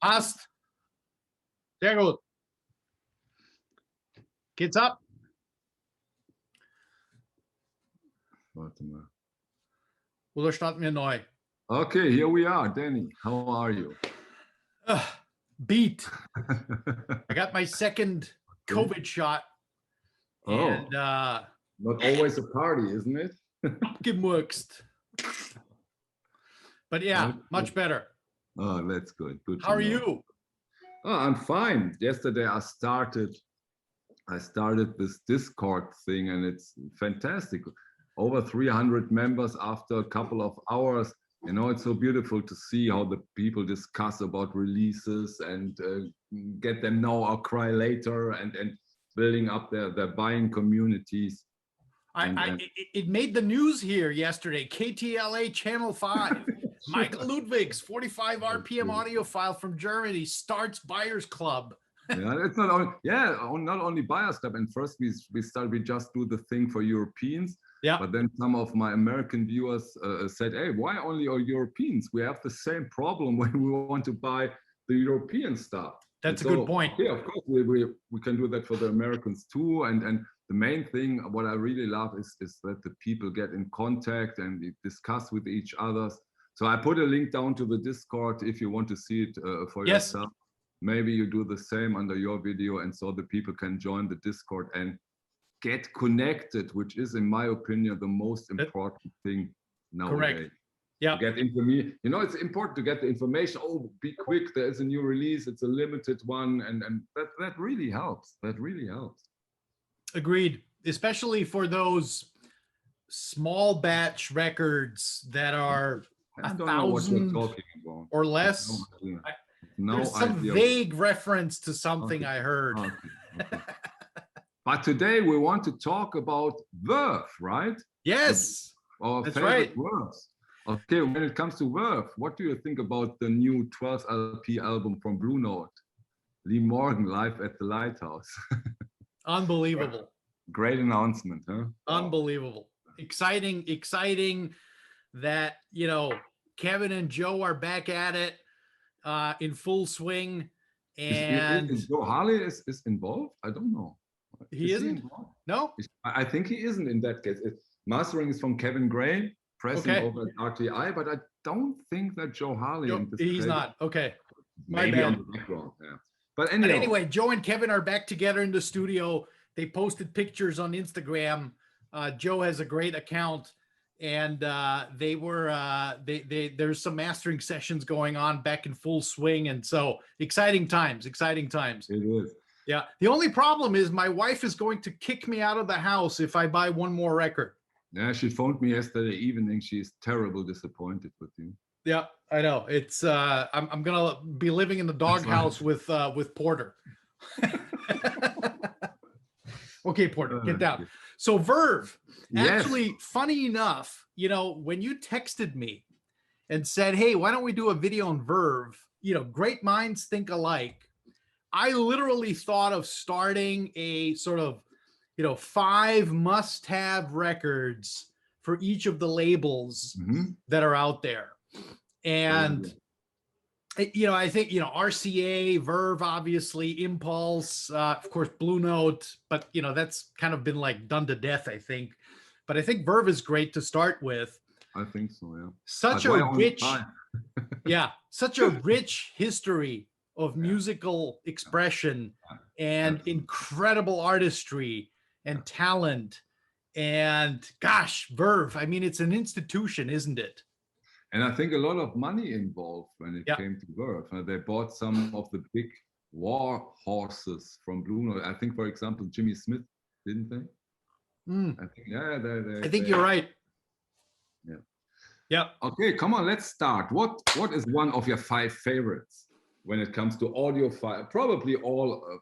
Passt. Sehr gut. Geht's ab? Warte mal. Oder starten wir neu? Okay, here we are. Danny, how are you? Beat. I got my second COVID shot. And not always a party, isn't it? abgemurkst. But yeah, much better. Oh, that's good. Good. How are you? Oh, I'm fine. Yesterday I started this Discord thing, and it's fantastic. Over 300 members after a couple of hours. You know, it's so beautiful to see how the people discuss about releases and get them now or cry later, and building up their buying communities. It made the news here yesterday. KTLA Channel 5. Michael Ludwig's 45 RPM audiophile from Germany starts Buyers Club. Yeah, it's not only Buyers Club. And first we just do the thing for Europeans. Yeah. But then some of my American viewers said, "Hey, why only all Europeans? We have the same problem when we want to buy the European stuff." That's a good point. Yeah, of course we can do that for the Americans too. And the main thing, what I really love is that the people get in contact and discuss with each other. So I put a link down to the Discord if you want to see it for yourself. Maybe you do the same under your video, and so the people can join the Discord and get connected, which is, in my opinion, the most important thing nowadays. Correct. Yeah. Get information. You know, it's important to get the information. Oh, be quick! There is a new release. It's a limited one, and that really helps. That really helps. Agreed. Especially for those small batch records that are 1,000 or less. There's some vague reference to something I heard. Okay. But today we want to talk about Verve, right? Yes, that's right. Words. Okay, when it comes to Verve, what do you think about the new 12th LP album from Blue Note? Lee Morgan live at the Lighthouse. Unbelievable. Great announcement, huh? Unbelievable. Exciting that, you know, Kevin and Joe are back at it in full swing. And is Joe Harley is involved? I don't know. He isn't? No? I think he isn't in that case. Mastering is from Kevin Gray, pressing over at RTI, but I don't think that Joe Harley. He's not. Okay. Maybe on the background. Yeah. But anyway, Joe and Kevin are back together in the studio. They posted pictures on Instagram. Joe has a great account, and there's some mastering sessions going on back in full swing, and so exciting times. It is. Yeah. The only problem is my wife is going to kick me out of the house if I buy one more record. Yeah, she phoned me yesterday evening. She's terribly disappointed with you. Yeah, I know. It's I'm gonna be living in the doghouse with Porter. Okay, Porter, get down. So Verve, actually, funny enough, you know, when you texted me and said, "Hey, why don't we do a video on Verve?" You know, great minds think alike. I literally thought of starting a sort of, you know, 5 must-have records for each of the labels that are out there. And, you know, I think, you know, RCA, Verve, obviously, Impulse, of course, Blue Note, but, you know, that's kind of been like done to death, I think. But I think Verve is great to start with. I think so, yeah. Such a rich, such a rich history of musical expression and incredible artistry and talent. And gosh, Verve, I mean, it's an institution, isn't it? And I think a lot of money involved when it came to Verve. They bought some of the big war horses from Blue Note. I think, for example, Jimmy Smith, didn't they? I think, I think you're right. Yeah. Yeah. Okay, come on, let's start. What is one of your 5 favorites when it comes to audiophile? Probably all,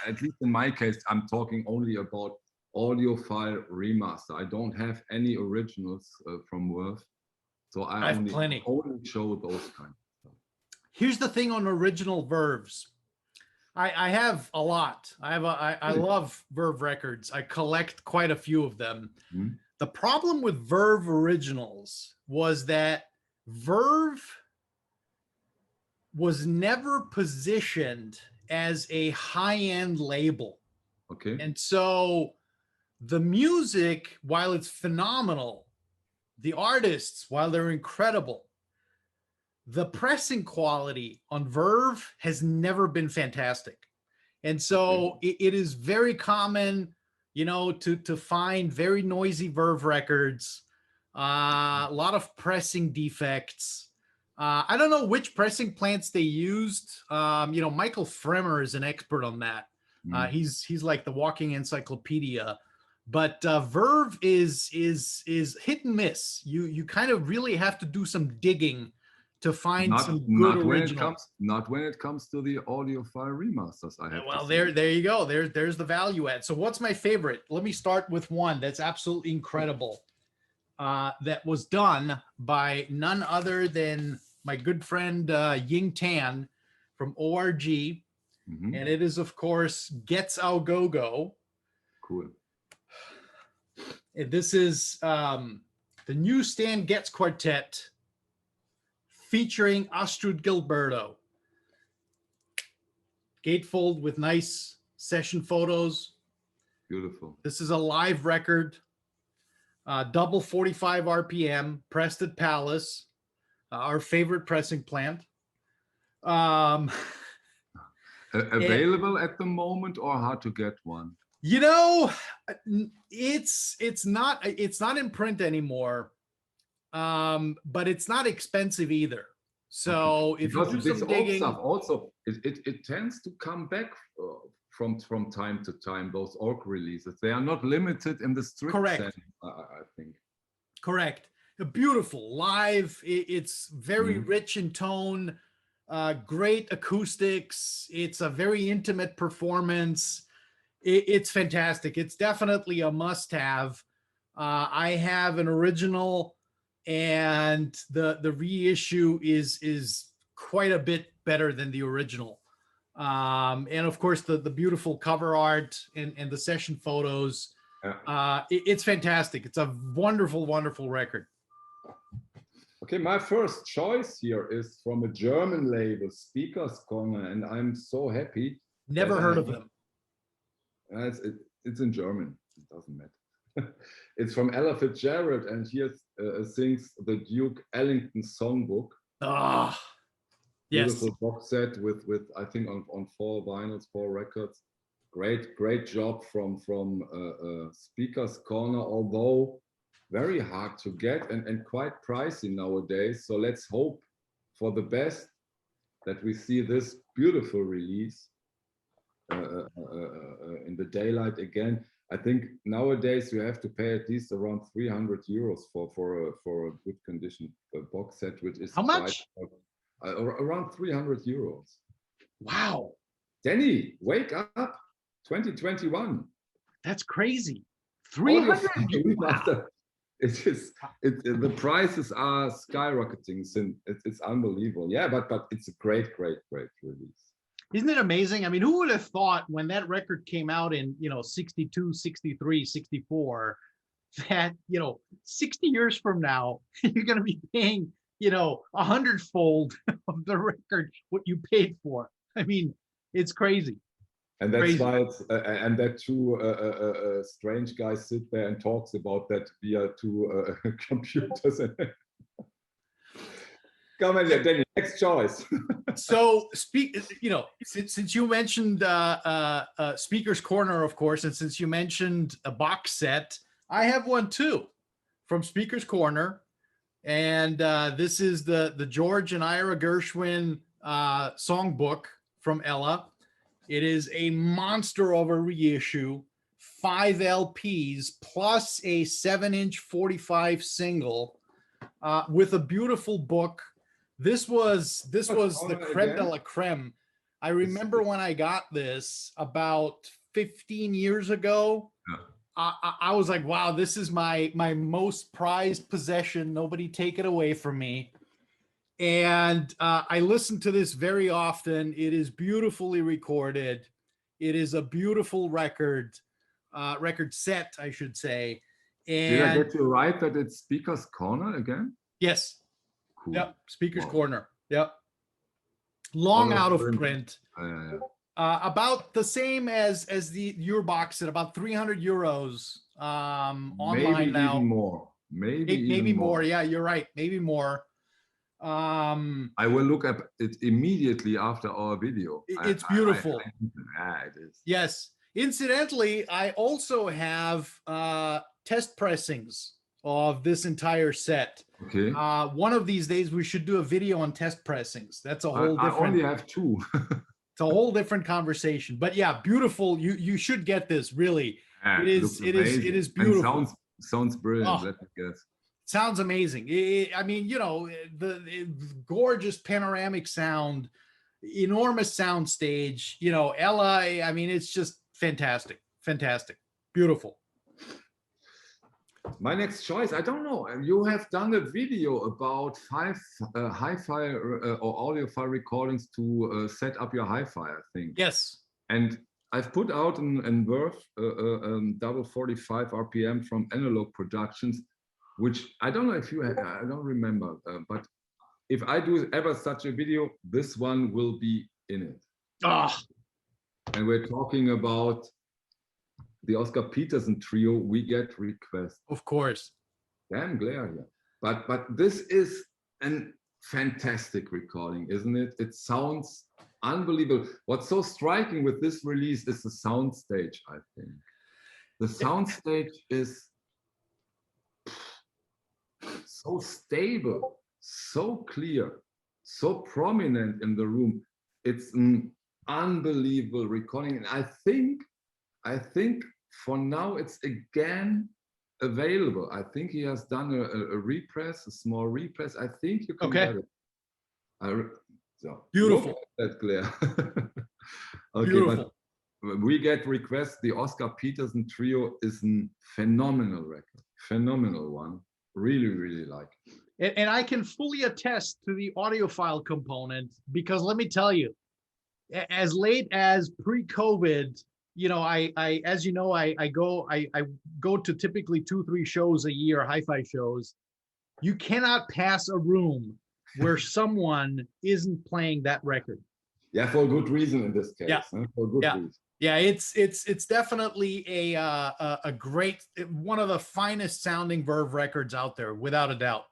at least in my case, I'm talking only about audiophile remaster. I don't have any originals from Verve, so I only show those kind of stuff. Here's the thing on original Verves. I have a lot. I love Verve records. I collect quite a few of them. The problem with Verve originals was that Verve was never positioned as a high-end label. Okay. And so the music, while it's phenomenal, the artists, while they're incredible, the pressing quality on Verve has never been fantastic. And so it is very common, you know, to find very noisy Verve records, a lot of pressing defects. I don't know which pressing plants they used. You know, Michael Fremer is an expert on that. He's like the walking encyclopedia. But Verve is hit and miss. You kind of really have to do some digging to find some good original. Not when it comes to the audiophile remasters. I have well, to say. there you go. There's the value add. So what's my favorite? Let me start with one that's absolutely incredible. That was done by none other than my good friend Ying Tan from ORG, and it is of course Getz Au Go Go. Cool. And this is the new Stan Getz Quartet featuring Astrud Gilberto. Gatefold with nice session photos. Beautiful. This is a live record, double 45 RPM, pressed at Palace, our favorite pressing plant. Available at the moment, or hard to get one? You know, it's not in print anymore, but it's not expensive either. So if you do some digging, stuff also it tends to come back from time to time. Those org releases, they are not limited in the strict sense, I think. Correct. Beautiful live. It's very rich in tone, great acoustics. It's a very intimate performance. It's fantastic. It's definitely a must-have. I have an original, and the reissue is quite a bit better than the original. And of course, the beautiful cover art and the session photos. It's fantastic. It's a wonderful, wonderful record. Okay, my first choice here is from a German label, Speaker's Corner, and I'm so happy. Never heard of them. It's in German. It doesn't matter. It's from Ella Fitzgerald, and here sings the Duke Ellington Songbook. Ah, yes. Beautiful box set with I think on 4 vinyls, 4 records. Great job from Speaker's Corner, although very hard to get and quite pricey nowadays. So let's hope for the best, that we see this beautiful release in the daylight again. I think nowadays you have to pay at least around 300 euros for a good condition box set, which is how much? Around 300 euros. Wow. Danny, wake up! 2021. That's crazy. 300. Wow. The prices are skyrocketing. It's unbelievable. Yeah, but it's a great release. Isn't it amazing? I mean, who would have thought when that record came out in, 62, 63, 64, that, 60 years from now, you're going to be paying, 100-fold of the record what you paid for. I mean, it's crazy. And that's why it's, and that two strange guys sit there and talks about that via 2 computers. Come on, Danny, next choice. So since you mentioned Speaker's Corner, of course, and since you mentioned a box set, I have one too from Speaker's Corner. And this is the George and Ira Gershwin songbook from Ella. It is a monster of a reissue, 5 LPs plus a 7-inch 45 single with a beautiful book. This was the creme de la creme. I remember when I got this about 15 years ago. I was like, wow, this is my most prized possession. Nobody take it away from me. And I listen to this very often. It is beautifully recorded. It is a beautiful record set, I should say. And did I get you right that it's Speaker's Corner again? Yes. Cool. Yep. Speaker's Corner. Yep. long out of print. Yeah. About the same as your box set, about 300 euros online maybe now. Even more. Maybe even more. more. Yeah, you're right. Maybe more. I will look at it immediately after our video. It's beautiful. Yeah, it is. Yes. Incidentally, I also have test pressings of this entire set. Okay. One of these days we should do a video on test pressings. That's a whole different. I only have 2. It's a whole different conversation. But yeah, beautiful. You should get this. Really, yeah, it is beautiful. And sounds brilliant. Oh, let me guess. Sounds amazing. I mean, you know, the gorgeous panoramic sound, enormous sound stage. You know, Ella. I mean, it's just fantastic, fantastic, beautiful. My next choice, I don't know. You have done a video about 5 hi-fi or audiophile recordings to set up your hi-fi, I think. Yes. And I've put out in Verve double 45 RPM from Analog Productions, which I don't know if you have, I don't remember, but if I do ever such a video, this one will be in it. Ah. And we're talking about the Oscar Peterson trio, We Get Request. Of course. Damn glare here. But this is a fantastic recording, isn't it? It sounds unbelievable. What's so striking with this release is the sound stage, I think. The sound stage is so stable, so clear, so prominent in the room. It's an unbelievable recording. And I think for now it's again available. I think he has done a repress, a small repress. I think you can get it. So beautiful. That glare. Okay, beautiful. But We Get Request. The Oscar Peterson trio is a phenomenal record, phenomenal one. Really, really like. And I can fully attest to the audiophile component because let me tell you, as late as pre-COVID, you know, I as you know, I go to typically 2-3 shows a year, hi-fi shows. You cannot pass a room where someone isn't playing that record. Yeah, for a good reason in this case. Yeah, huh? For a good reason. Yeah, it's definitely a great, one of the finest sounding Verve records out there, without a doubt,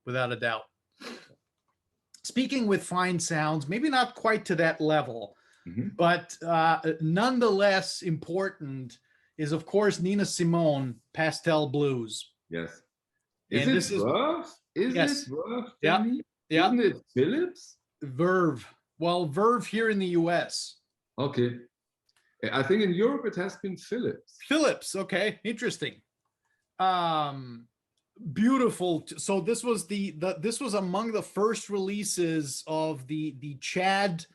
without a doubt. Speaking with fine sounds, maybe not quite to that level. Mm-hmm. But nonetheless important is, of course, Nina Simone, Pastel Blues. Yes. Is it Verve? Is it Verve? Yeah. Yeah. Isn't it Philips? Verve. Well, Verve here in the US. Okay. I think in Europe it has been Philips. Philips. Okay. Interesting. Beautiful. So this was this was among the first releases of the Chad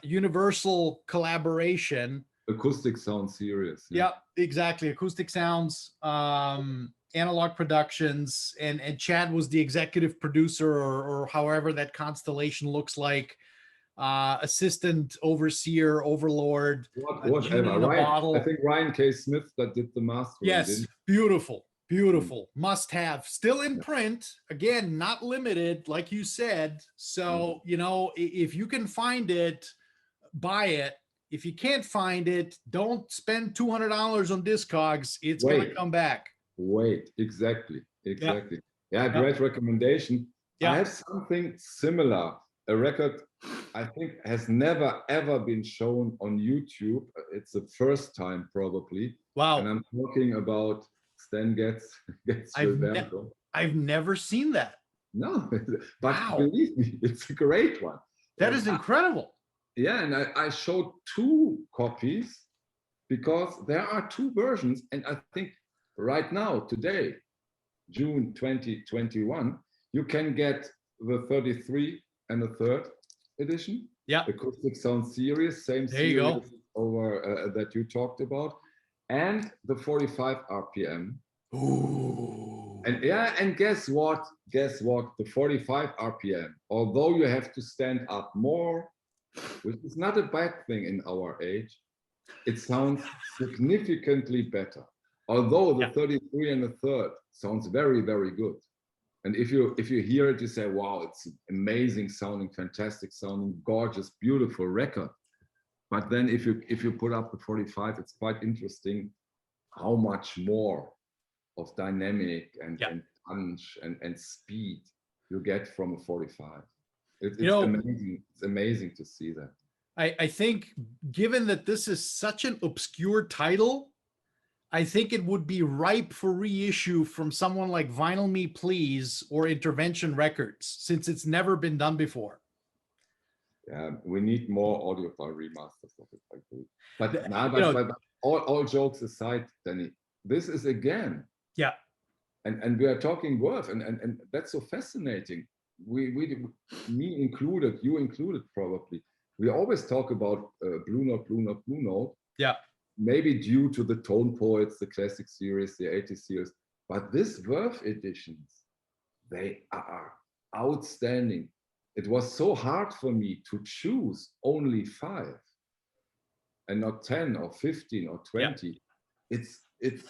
Universal collaboration. Acoustic Sound series. Yeah, exactly. Acoustic Sounds, Analog Productions, and Chad was the executive producer, or however that constellation looks like. Assistant, overseer, overlord. Whatever. Ryan, I think Ryan K. Smith that did the mastering. Yes, beautiful. Beautiful. Must have. Still in print. Again, not limited, like you said. So, you know, if you can find it, buy it. If you can't find it, don't spend $200 on Discogs. It's going to come back. Wait, exactly. Yeah, great recommendation. I have something similar. A record I think has never, ever been shown on YouTube. It's the first time, probably. Wow. And I'm talking about Stan Getz I've never seen that. No, but believe me, it's a great one. That is incredible. Yeah, and I showed 2 copies because there are 2 versions. And I think right now, today, June 2021, you can get the 33 and the 3rd edition. Yeah. Acoustic Sound series, same series over that you talked about. And the 45 RPM. Ooh. And guess what? The 45 RPM, although you have to stand up more, which is not a bad thing in our age, it sounds significantly better. Although the 33 and the 3rd sounds very, very good. And if you hear it, you say, wow, it's amazing sounding, fantastic sounding, gorgeous, beautiful record. But then if you put up the 45, it's quite interesting how much more of dynamic and punch and speed you get from a 45. It's amazing. It's amazing to see that. I think, given that this is such an obscure title, I think it would be ripe for reissue from someone like Vinyl Me Please or Intervention Records, since it's never been done before. Yeah, we need more audiophile remasters of it, I agree. But all jokes aside, Danny, this is again. Yeah. And we are talking Verve, and that's so fascinating. Me included, you included probably. We always talk about Blue Note, Blue Note, Blue Note. Yeah. Maybe due to the Tone Poets, the classic series, the 80s series. But this Verve editions, they are outstanding. It was so hard for me to choose only 5 and not 10 or 15 or 20. Yeah. It's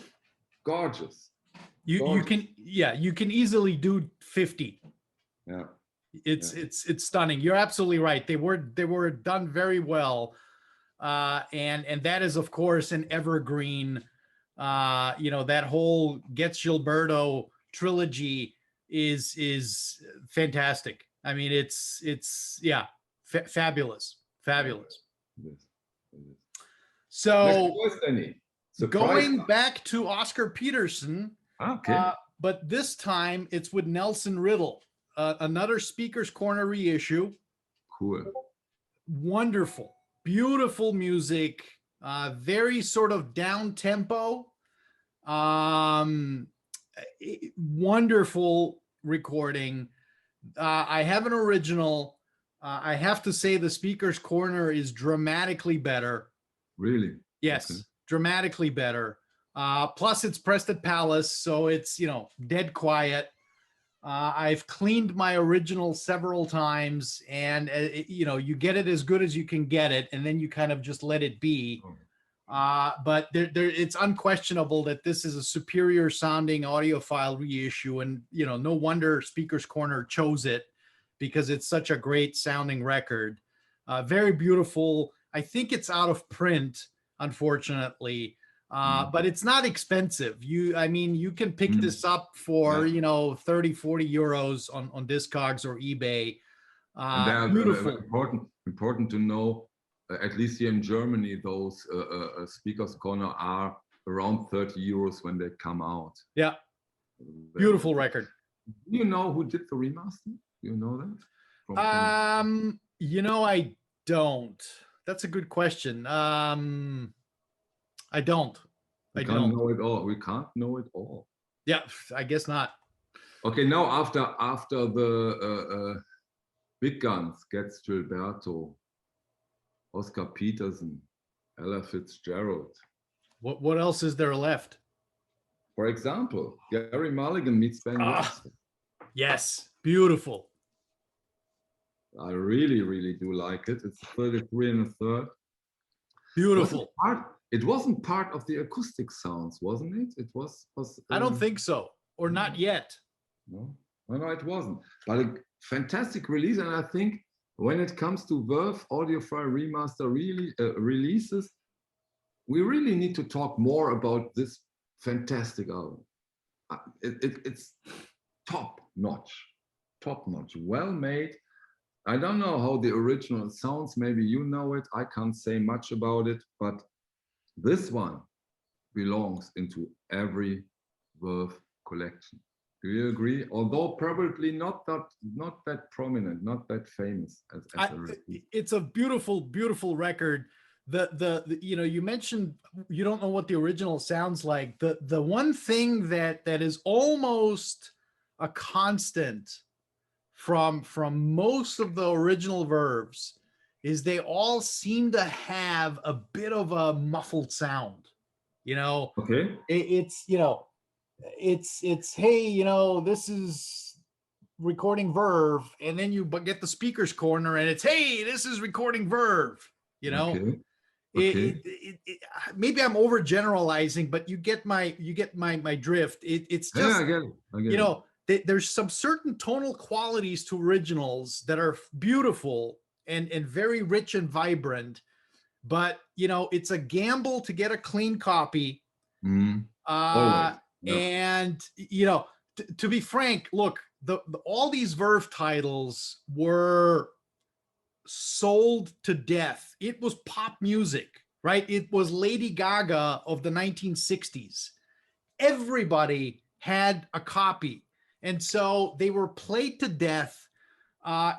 gorgeous. You can easily do 50. Yeah. It's stunning. You're absolutely right. They were done very well. And that is, of course, an evergreen. That whole Getz Gilberto trilogy is fantastic. I mean, it's fabulous. Yes. So going back to Oscar Peterson, okay. But this time it's with Nelson Riddle, another Speaker's Corner reissue. Cool. Wonderful, beautiful music, very sort of down tempo, wonderful recording. I have an original. I have to say the Speaker's Corner is dramatically better. Really? Yes, okay. Dramatically better. Plus it's pressed at Palace, so it's, dead quiet. I've cleaned my original several times, and you get it as good as you can get it, and then you kind of just let it be. But it's unquestionable that this is a superior sounding audiophile reissue, and no wonder Speaker's Corner chose it, because it's such a great sounding record. Very beautiful. I think it's out of print, unfortunately. But it's not expensive. You can pick this up for 30, 40 euros on Discogs or eBay. Beautiful. Important to know, at least here in Germany, those Speaker's Corner are around 30 euros when they come out. Yeah, beautiful record. Do you know who did the remaster? Do you know that? I don't. That's a good question. I don't. We can't know it all. We can't know it all. Yeah, I guess not. Okay, now after the big guns, Getz Gilberto, Oscar Peterson, Ella Fitzgerald. What else is there left? For example, Gary Mulligan meets Ben Webster. Yes, beautiful. I really, really do like it. It's 33 1/3. Beautiful. It wasn't part of the acoustic sounds, wasn't it? It was I don't think so, or not yet. No, it wasn't. But a fantastic release, and I think when it comes to Verve audiophile remaster releases, we really need to talk more about this fantastic album. It's top notch, well made. I don't know how the original sounds. Maybe you know it. I can't say much about it, but this one belongs into every Verve collection. Do you agree? Although probably not that prominent, not that famous as a record. It's a beautiful, beautiful record. You mentioned you don't know what the original sounds like. The one thing that is almost a constant from most of the original Verves is they all seem to have a bit of a muffled sound. Okay. It's hey, this is recording Verve, and then you get the Speaker's Corner, and it's hey, this is recording Verve. Okay. Maybe I'm overgeneralizing, but you get my drift. It's just I get it. there's some certain tonal qualities to originals that are beautiful and very rich and vibrant, but you know, it's a gamble to get a clean copy. Always. Yeah. And you know, to be frank, look, all these Verve titles were sold to death. It was pop music, right? It was Lady Gaga of the 1960s. Everybody had a copy, and so they were played to death.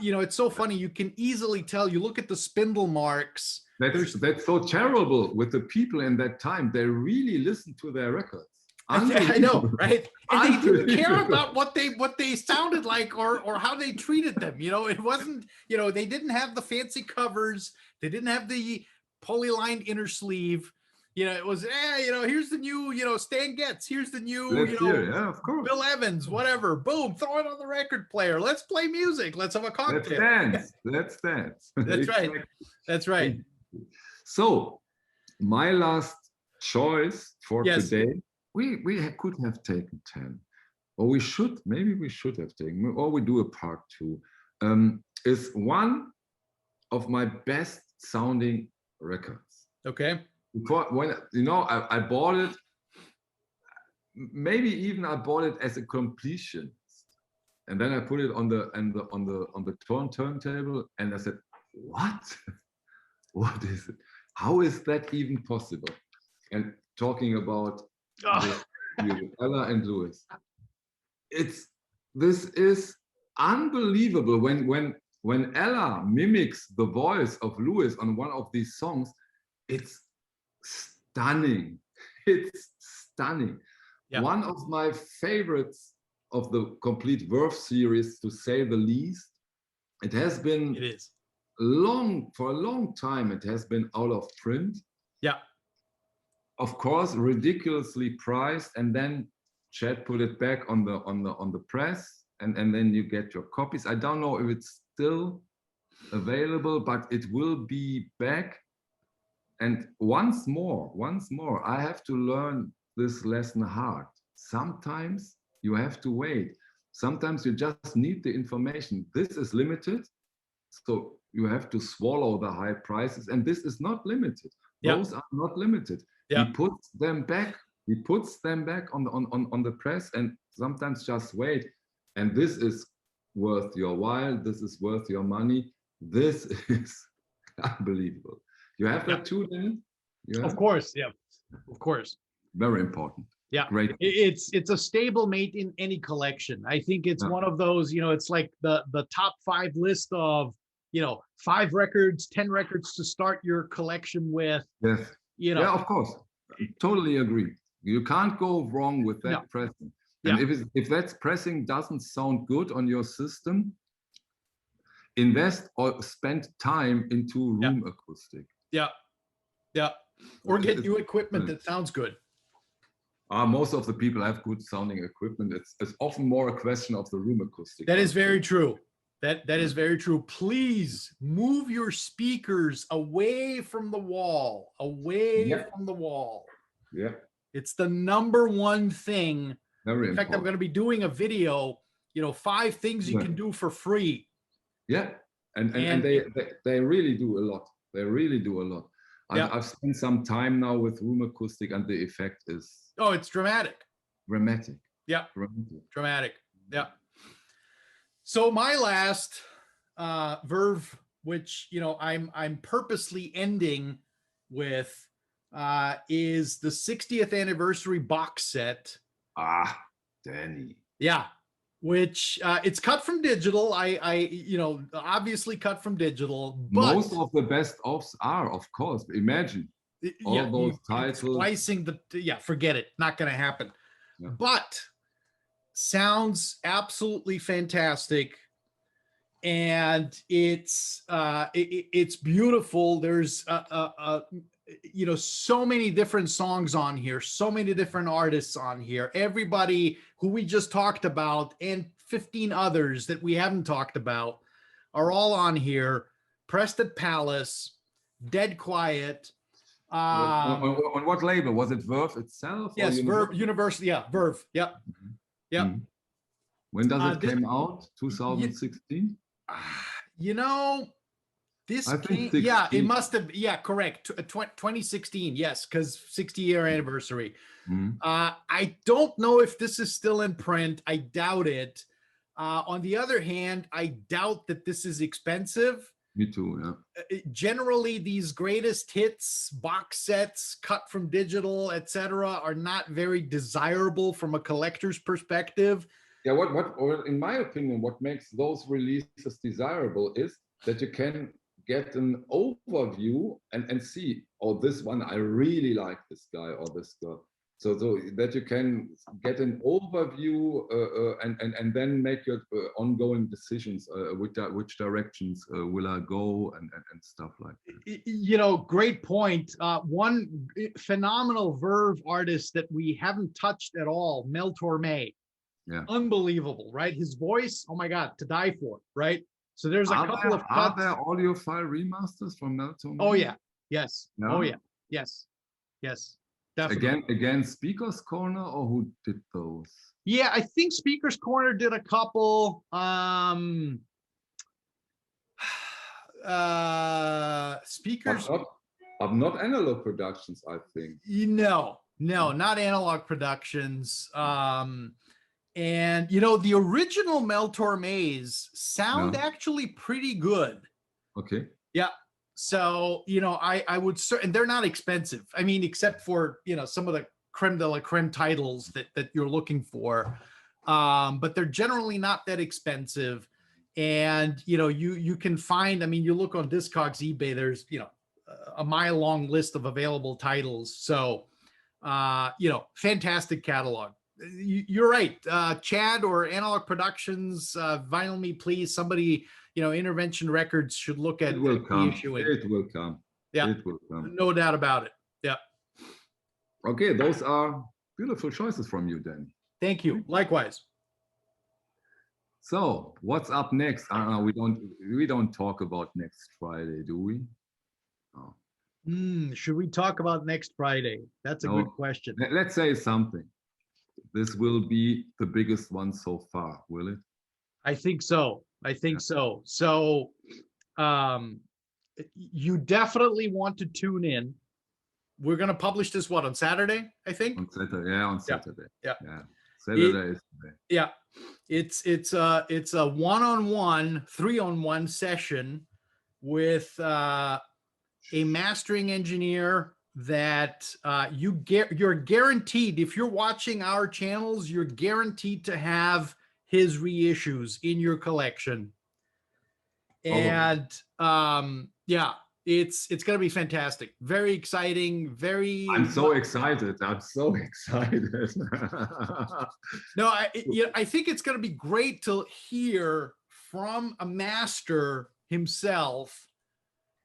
You know, it's so funny. You can easily tell. You look at the spindle marks. That's so terrible with the people in that time. They really listened to their records. I know, right? And they didn't care about what they sounded like or how they treated them. You know, it wasn't, you know, they didn't have the fancy covers. They didn't have the polylined inner sleeve. You know, it was, you know, here's the new, you know, Stan Getz. Here's the new, you know, yeah, of course. Bill Evans, whatever. Boom, throw it on the record player. Let's play music. Let's have a cocktail. Let's dance. That's right. That's right. So my last choice for today, we could have taken 10, or maybe we should have taken, or we do a part 2, is one of my best sounding records. Okay. When, you know, I bought it, maybe even I bought it as a completionist, and then I put it on the turntable, and I said, what? What is it? How is that even possible? And talking about Ella and Lewis, this is unbelievable. When Ella mimics the voice of Lewis on one of these songs, it's stunning. It's stunning. Yeah. One of my favorites of the complete Verve series, to say the least. It has been. It is. For a long time it has been out of print. Yeah. Of course, ridiculously priced, and then Chad put it back on the press, and then you get your copies. I don't know if it's still available, but it will be back. And once more, I have to learn this lesson hard. Sometimes you have to wait. Sometimes you just need the information. This is limited, so you have to swallow the high prices, and this is not limited. Yeah. Those are not limited. Yeah. He puts them back. He puts them back on the press, and sometimes just wait. And this is worth your while. This is worth your money. This is unbelievable. You have that too, then? Of course, yeah, of course. Very important. Yeah, great. It's a stablemate in any collection. I think it's one of those. You know, it's like the top 5 list of, you know, 5 records, 10 records to start your collection with. Yes. You know. Yeah, of course. Totally agree. You can't go wrong with that pressing. And if that pressing doesn't sound good on your system, invest or spend time into room acoustic. Yeah. Yeah. Or get new equipment that sounds good. Most of the people have good sounding equipment. It's often more a question of the room acoustic. That is very true. That is very true. Please move your speakers away from the wall. Away from the wall. Yeah. It's the #1 thing. Very In fact, important. I'm going to be doing a video, you know, 5 things you can do for free. Yeah. And they really do a lot. They really do a lot. I've spent some time now with room acoustic, and the effect is... Oh, it's dramatic. Dramatic. Yeah. Dramatic. Yeah. So my last Verve, which, you know, I'm purposely ending with, is the 60th anniversary box set. Danny. Yeah. Which it's cut from digital. I you know, obviously cut from digital. But most of the best ofs are, of course. Imagine all those titles. Splicing forget it. Not going to happen. Yeah. But sounds absolutely fantastic, and it's beautiful. There's you know, so many different songs on here, so many different artists on here. Everybody who we just talked about and 15 others that we haven't talked about are all on here. Preston Palace, Dead Quiet. On what label? Was it Verve itself? Yes, Verve University. Yeah, Verve. Yep. Yep. When does it came out? 2016? You know, this I think came, 16. yeah, it must have, yeah, correct. 2016, yes, because 60-year anniversary. I don't know if this is still in print. I doubt it. On the other hand, I doubt that this is expensive. Me too, yeah. Generally, these greatest hits, box sets cut from digital, etc., are not very desirable from a collector's perspective. Yeah, or in my opinion, what makes those releases desirable is that you can get an overview and see, oh, this one, I really like this guy or this girl. So that you can get an overview and then make your ongoing decisions, which directions will I go and stuff like that. You know, great point. One phenomenal Verve artist that we haven't touched at all, Mel Torme. Yeah, unbelievable, right? His voice, oh my God, to die for, right? So there's a couple of cuts. Are there audiophile remasters from Mel Torme? Oh yeah, yes. No? Oh yeah, yes, yes, definitely. Again, Speaker's Corner, or who did those? Yeah, I think Speaker's Corner did a couple. Speakers. But not Analog Productions, I think. No, not Analog Productions. And you know, the original Mel Torme's sound actually pretty good. Okay. Yeah. So, you know, I would, and they're not expensive. I mean, except for, you know, some of the creme de la creme titles that you're looking for. But they're generally not that expensive. And, you know, you can find, I mean, you look on Discogs, eBay, there's, you know, a mile long list of available titles. So, you know, fantastic catalog. You're right. Chad or Analog Productions, Vinyl Me Please, somebody, you know, Intervention Records should look at it will come. Issuing. It will come. Yeah, it will come. No doubt about it. Yeah. Okay, those are beautiful choices from you, Danny. Thank you. Likewise. So, what's up next? We don't talk about next Friday, do we? Oh. Should we talk about next Friday? That's a good question. Let's say something. This will be the biggest one so far, will it? I think so. I think so. So you definitely want to tune in. We're going to publish this, what, on Saturday, I think? On Saturday, yeah, on Saturday. Yeah. Saturday is today. Yeah. It's a one-on-one, 3-on-1 session with a mastering engineer that you're guaranteed, if you're watching our channels, you're guaranteed to have his reissues in your collection. And yeah, it's going to be fantastic. Very exciting. I'm so excited. I'm so excited. No, I think it's going to be great to hear from a master himself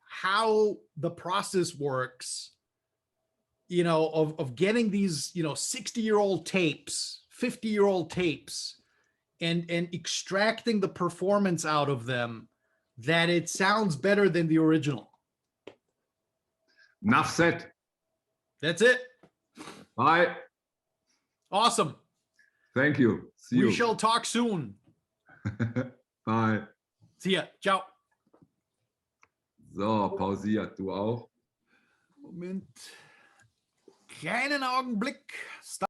how the process works, you know, of getting these, you know, 60-year-old tapes, 50-year-old tapes, and extracting the performance out of them that it sounds better than the original. Enough said. That's it. Bye. Awesome. Thank you. See you. We shall talk soon. Bye. See ya. Ciao. So, pausiert. Du auch? Moment. Keinen Augenblick. Stop.